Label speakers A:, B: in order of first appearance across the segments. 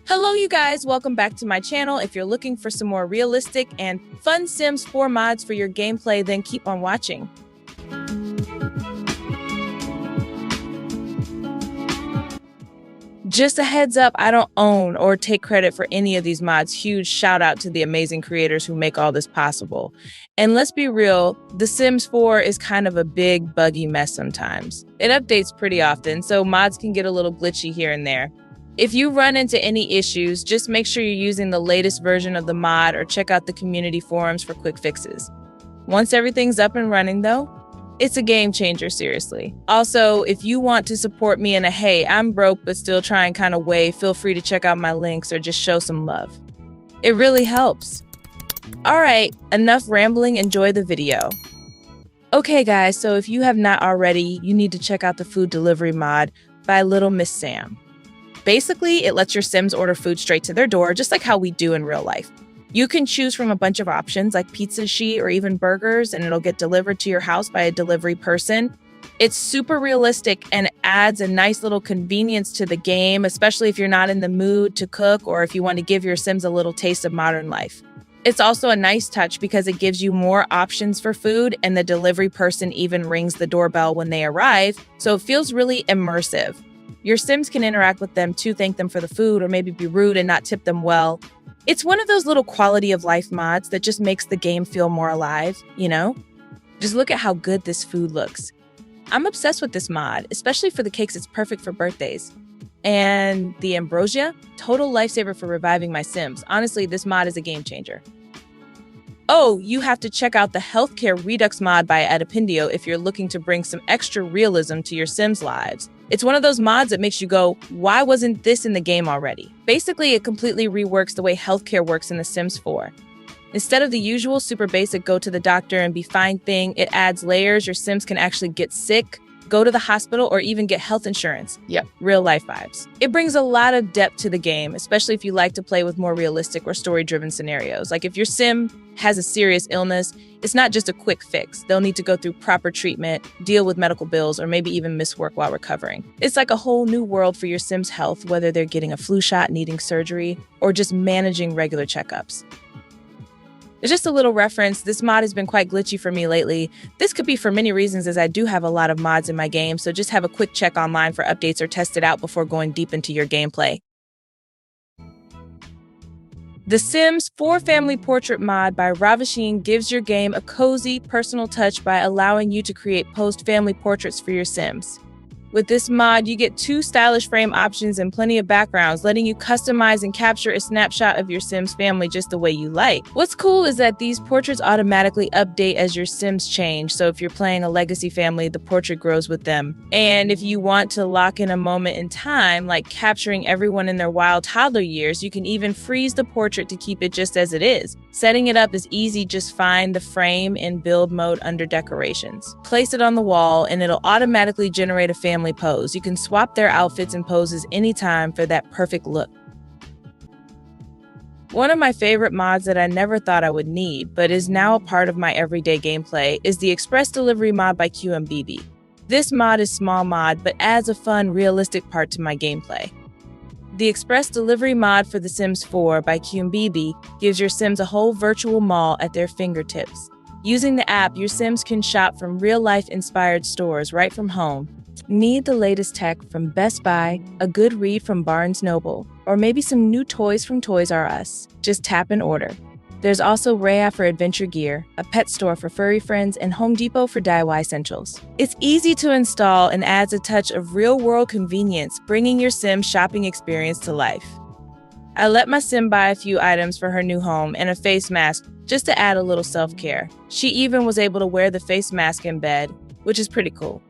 A: Hello, you guys. Welcome back to my channel. If you're looking for some more realistic and fun Sims 4 mods for your gameplay, then keep on watching. Just a heads up, I don't own or take credit for any of these mods. Huge shout out to the amazing creators who make all this possible. And let's be real, The Sims 4 is kind of a big, buggy mess sometimes. It updates pretty often, so mods can get a little glitchy here and there. If you run into any issues, just make sure you're using the latest version of the mod or check out the community forums for quick fixes. Once everything's up and running though, it's a game changer, seriously. Also, if you want to support me in a hey, I'm broke but still trying kind of way, feel free to check out my links or just show some love. It really helps. Alright, enough rambling, enjoy the video. Okay guys, so if you have not already, you need to check out the food delivery mod by Little Miss Sam. Basically, it lets your Sims order food straight to their door, just like how we do in real life. You can choose from a bunch of options like pizza sheet or even burgers, and it'll get delivered to your house by a delivery person. It's super realistic and adds a nice little convenience to the game, especially if you're not in the mood to cook or if you want to give your Sims a little taste of modern life. It's also a nice touch because it gives you more options for food, and the delivery person even rings the doorbell when they arrive, so it feels really immersive. Your Sims can interact with them to thank them for the food or maybe be rude and not tip them well. It's one of those little quality of life mods that just makes the game feel more alive, you know? Just look at how good this food looks. I'm obsessed with this mod, especially for the cakes. It's perfect for birthdays. And the ambrosia, total lifesaver for reviving my Sims. Honestly, this mod is a game changer. Oh, you have to check out the Healthcare Redux mod by Adipendio if you're looking to bring some extra realism to your Sims' lives. It's one of those mods that makes you go, why wasn't this in the game already? Basically, it completely reworks the way healthcare works in The Sims 4. Instead of the usual super basic go to the doctor and be fine thing, it adds layers. Your Sims can actually get sick, go to the hospital, or even get health insurance. Yep, real life vibes. It brings a lot of depth to the game, especially if you like to play with more realistic or story-driven scenarios. Like if your Sim has a serious illness, it's not just a quick fix. They'll need to go through proper treatment, deal with medical bills, or maybe even miss work while recovering. It's like a whole new world for your Sim's health, whether they're getting a flu shot, needing surgery, or just managing regular checkups. Just a little reference, this mod has been quite glitchy for me lately. This could be for many reasons as I do have a lot of mods in my game, so just have a quick check online for updates or test it out before going deep into your gameplay. The Sims 4 Family Portrait mod by Ravasheen gives your game a cozy, personal touch by allowing you to create post-family portraits for your Sims. With this mod, you get 2 stylish frame options and plenty of backgrounds, letting you customize and capture a snapshot of your Sims family just the way you like. What's cool is that these portraits automatically update as your Sims change, so if you're playing a legacy family, the portrait grows with them. And if you want to lock in a moment in time, like capturing everyone in their wild toddler years, you can even freeze the portrait to keep it just as it is. Setting it up is easy, just find the frame in build mode under decorations. Place it on the wall and it'll automatically generate a family pose. You can swap their outfits and poses anytime for that perfect look. One of my favorite mods that I never thought I would need, but is now a part of my everyday gameplay, is the Express Delivery mod by QMBB. This mod is small mod, but adds a fun, realistic part to my gameplay. The Express Delivery mod for The Sims 4 by QMBB gives your Sims a whole virtual mall at their fingertips. Using the app, your Sims can shop from real-life inspired stores right from home. Need the latest tech from Best Buy, a good read from Barnes & Noble, or maybe some new toys from Toys R Us? Just tap and order. There's also Raya for adventure gear, a pet store for furry friends, and Home Depot for DIY essentials. It's easy to install and adds a touch of real-world convenience, bringing your Sim shopping experience to life. I let my Sim buy a few items for her new home and a face mask just to add a little self-care. She even was able to wear the face mask in bed, which is pretty cool.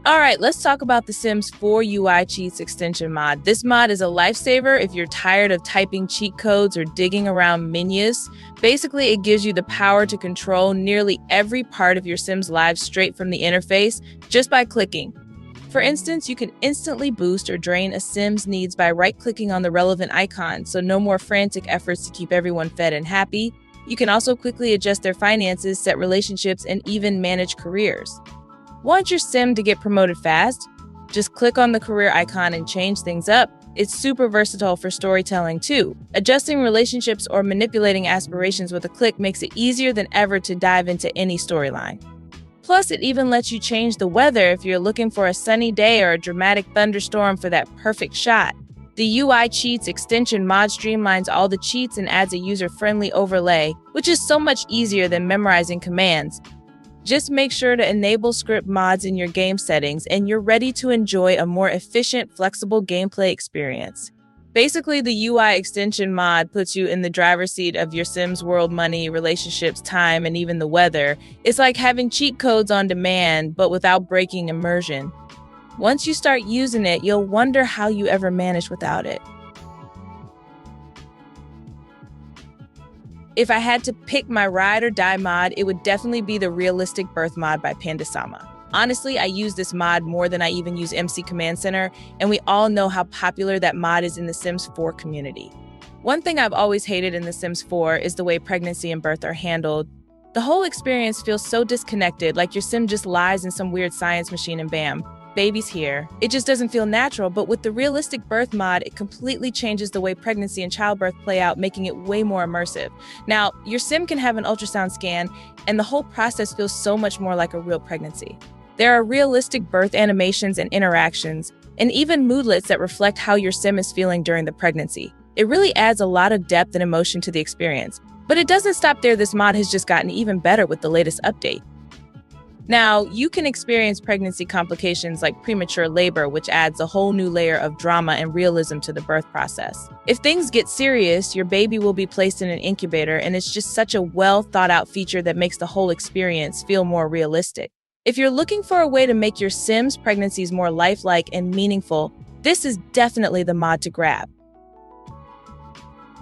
A: Alright, let's talk about the Sims 4 UI Cheats extension mod. This mod is a lifesaver if you're tired of typing cheat codes or digging around menus. Basically, it gives you the power to control nearly every part of your Sims lives straight from the interface just by clicking. For instance, you can instantly boost or drain a Sim's needs by right-clicking on the relevant icon, so no more frantic efforts to keep everyone fed and happy. You can also quickly adjust their finances, set relationships, and even manage careers. Want your Sim to get promoted fast? Just click on the career icon and change things up. It's super versatile for storytelling too. Adjusting relationships or manipulating aspirations with a click makes it easier than ever to dive into any storyline. Plus, it even lets you change the weather if you're looking for a sunny day or a dramatic thunderstorm for that perfect shot. The UI Cheats extension mod streamlines all the cheats and adds a user-friendly overlay, which is so much easier than memorizing commands. Just make sure to enable script mods in your game settings and you're ready to enjoy a more efficient, flexible gameplay experience. Basically, the UI extension mod puts you in the driver's seat of your Sims world, money, relationships, time, and even the weather. It's like having cheat codes on demand, but without breaking immersion. Once you start using it, you'll wonder how you ever managed without it. If I had to pick my ride or die mod, it would definitely be the Realistic Birth mod by Panda-sama. Honestly, I use this mod more than I even use MC Command Center, and we all know how popular that mod is in the Sims 4 community. One thing I've always hated in The Sims 4 is the way pregnancy and birth are handled. The whole experience feels so disconnected, like your Sim just lies in some weird science machine and bam, baby's here. It just doesn't feel natural, but with the Realistic Birth mod, it completely changes the way pregnancy and childbirth play out, making it way more immersive. Now, your Sim can have an ultrasound scan, and the whole process feels so much more like a real pregnancy. There are realistic birth animations and interactions, and even moodlets that reflect how your Sim is feeling during the pregnancy. It really adds a lot of depth and emotion to the experience. But it doesn't stop there. This mod has just gotten even better with the latest update. Now, you can experience pregnancy complications like premature labor, which adds a whole new layer of drama and realism to the birth process. If things get serious, your baby will be placed in an incubator, and it's just such a well-thought-out feature that makes the whole experience feel more realistic. If you're looking for a way to make your Sims pregnancies more lifelike and meaningful, this is definitely the mod to grab.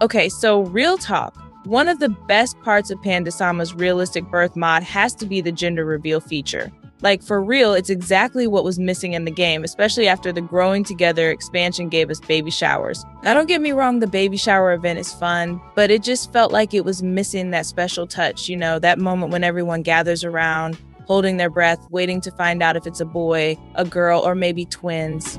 A: Okay, so real talk. One of the best parts of Panda-sama's Realistic Birth mod has to be the gender reveal feature. Like, for real, it's exactly what was missing in the game, especially after the Growing Together expansion gave us baby showers. Now, don't get me wrong, the baby shower event is fun, but it just felt like it was missing that special touch, that moment when everyone gathers around, holding their breath, waiting to find out if it's a boy, a girl, or maybe twins.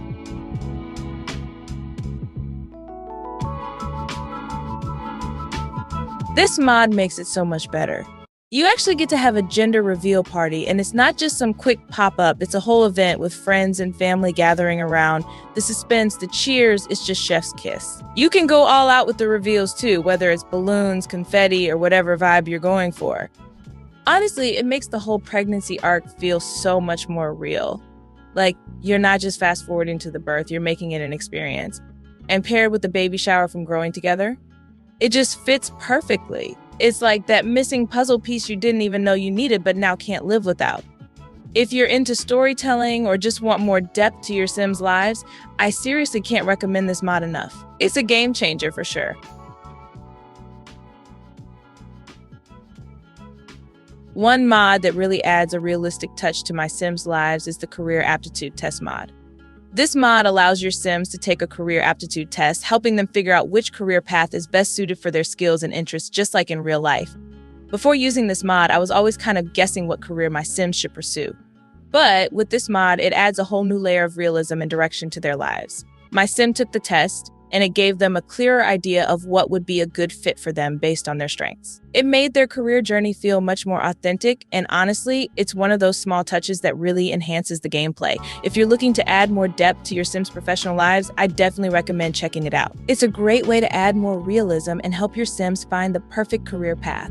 A: This mod makes it so much better. You actually get to have a gender reveal party, and it's not just some quick pop-up, it's a whole event with friends and family gathering around. The suspense, the cheers, it's just chef's kiss. You can go all out with the reveals too, whether it's balloons, confetti, or whatever vibe you're going for. Honestly, it makes the whole pregnancy arc feel so much more real. Like, you're not just fast-forwarding to the birth, you're making it an experience. And paired with the baby shower from Growing Together, it just fits perfectly. It's like that missing puzzle piece you didn't even know you needed but now can't live without. If you're into storytelling or just want more depth to your Sims' lives, I seriously can't recommend this mod enough. It's a game changer for sure. One mod that really adds a realistic touch to my Sims' lives is the Career Aptitude Test mod. This mod allows your Sims to take a career aptitude test, helping them figure out which career path is best suited for their skills and interests, just like in real life. Before using this mod, I was always kind of guessing what career my Sims should pursue. But with this mod, it adds a whole new layer of realism and direction to their lives. My Sim took the test, and it gave them a clearer idea of what would be a good fit for them based on their strengths. It made their career journey feel much more authentic, and honestly, it's one of those small touches that really enhances the gameplay. If you're looking to add more depth to your Sims' professional lives, I definitely recommend checking it out. It's a great way to add more realism and help your Sims find the perfect career path.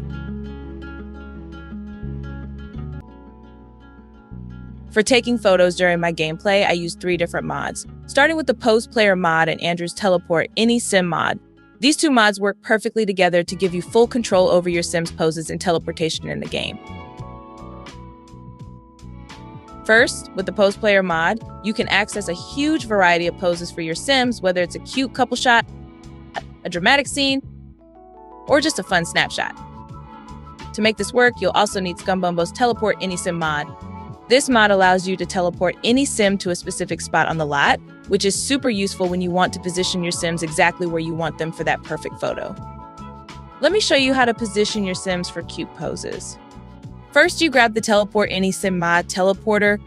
A: For taking photos during my gameplay, I used 3 different mods, starting with the Pose Player mod and Andrew's Teleport Any Sim mod. These 2 mods work perfectly together to give you full control over your Sim's poses and teleportation in the game. First, with the Pose Player mod, you can access a huge variety of poses for your Sims, whether it's a cute couple shot, a dramatic scene, or just a fun snapshot. To make this work, you'll also need Scumbumbo's Teleport Any Sim mod. This mod allows you to teleport any Sim to a specific spot on the lot, which is super useful when you want to position your Sims exactly where you want them for that perfect photo. Let me show you how to position your Sims for cute poses. First, you grab the Teleport Any Sim mod teleporter,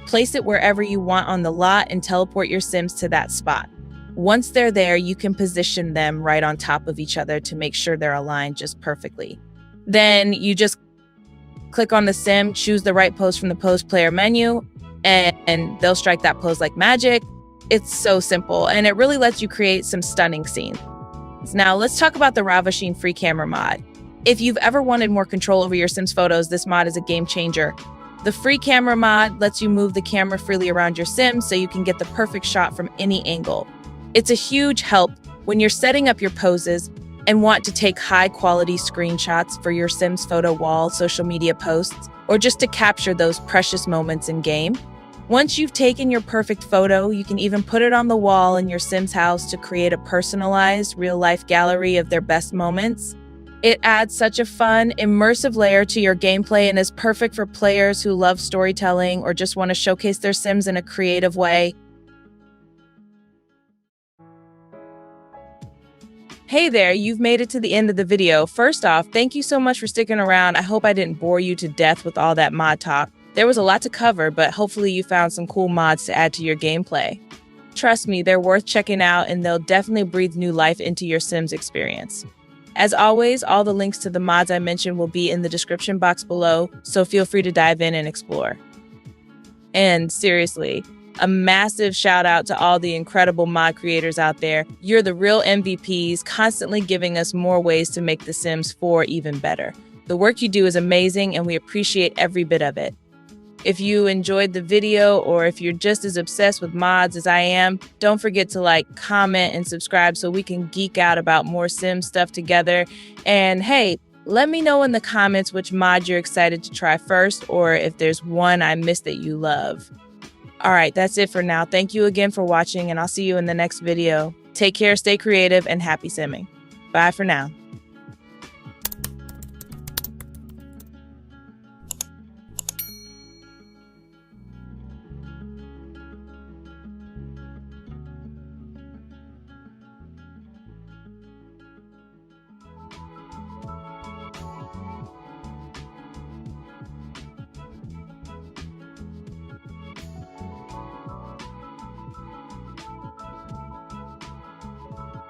A: Place it wherever you want on the lot and teleport your Sims to that spot. Once they're there, you can position them right on top of each other to make sure they're aligned just perfectly. Then you just click on the Sim, choose the right pose from the pose player menu, and they'll strike that pose like magic. It's so simple, and it really lets you create some stunning scenes. Now, let's talk about the Ravasheen free camera mod. If you've ever wanted more control over your Sims photos, this mod is a game changer. The free camera mod lets you move the camera freely around your Sims so you can get the perfect shot from any angle. It's a huge help when you're setting up your poses and want to take high-quality screenshots for your Sims photo wall, social media posts, or just to capture those precious moments in game. Once you've taken your perfect photo, you can even put it on the wall in your Sims house to create a personalized, real-life gallery of their best moments. It adds such a fun, immersive layer to your gameplay and is perfect for players who love storytelling or just want to showcase their Sims in a creative way. Hey there, you've made it to the end of the video. First off, thank you so much for sticking around. I hope I didn't bore you to death with all that mod talk. There was a lot to cover, but hopefully you found some cool mods to add to your gameplay. Trust me, they're worth checking out and they'll definitely breathe new life into your Sims experience. As always, all the links to the mods I mentioned will be in the description box below, so feel free to dive in and explore. And seriously, a massive shout out to all the incredible mod creators out there. You're the real MVPs, constantly giving us more ways to make The Sims 4 even better. The work you do is amazing and we appreciate every bit of it. If you enjoyed the video or if you're just as obsessed with mods as I am, don't forget to like, comment, and subscribe so we can geek out about more Sims stuff together. And hey, let me know in the comments which mod you're excited to try first or if there's one I missed that you love. All right, that's it for now. Thank you again for watching, and I'll see you in the next video. Take care, stay creative, and happy simming. Bye for now.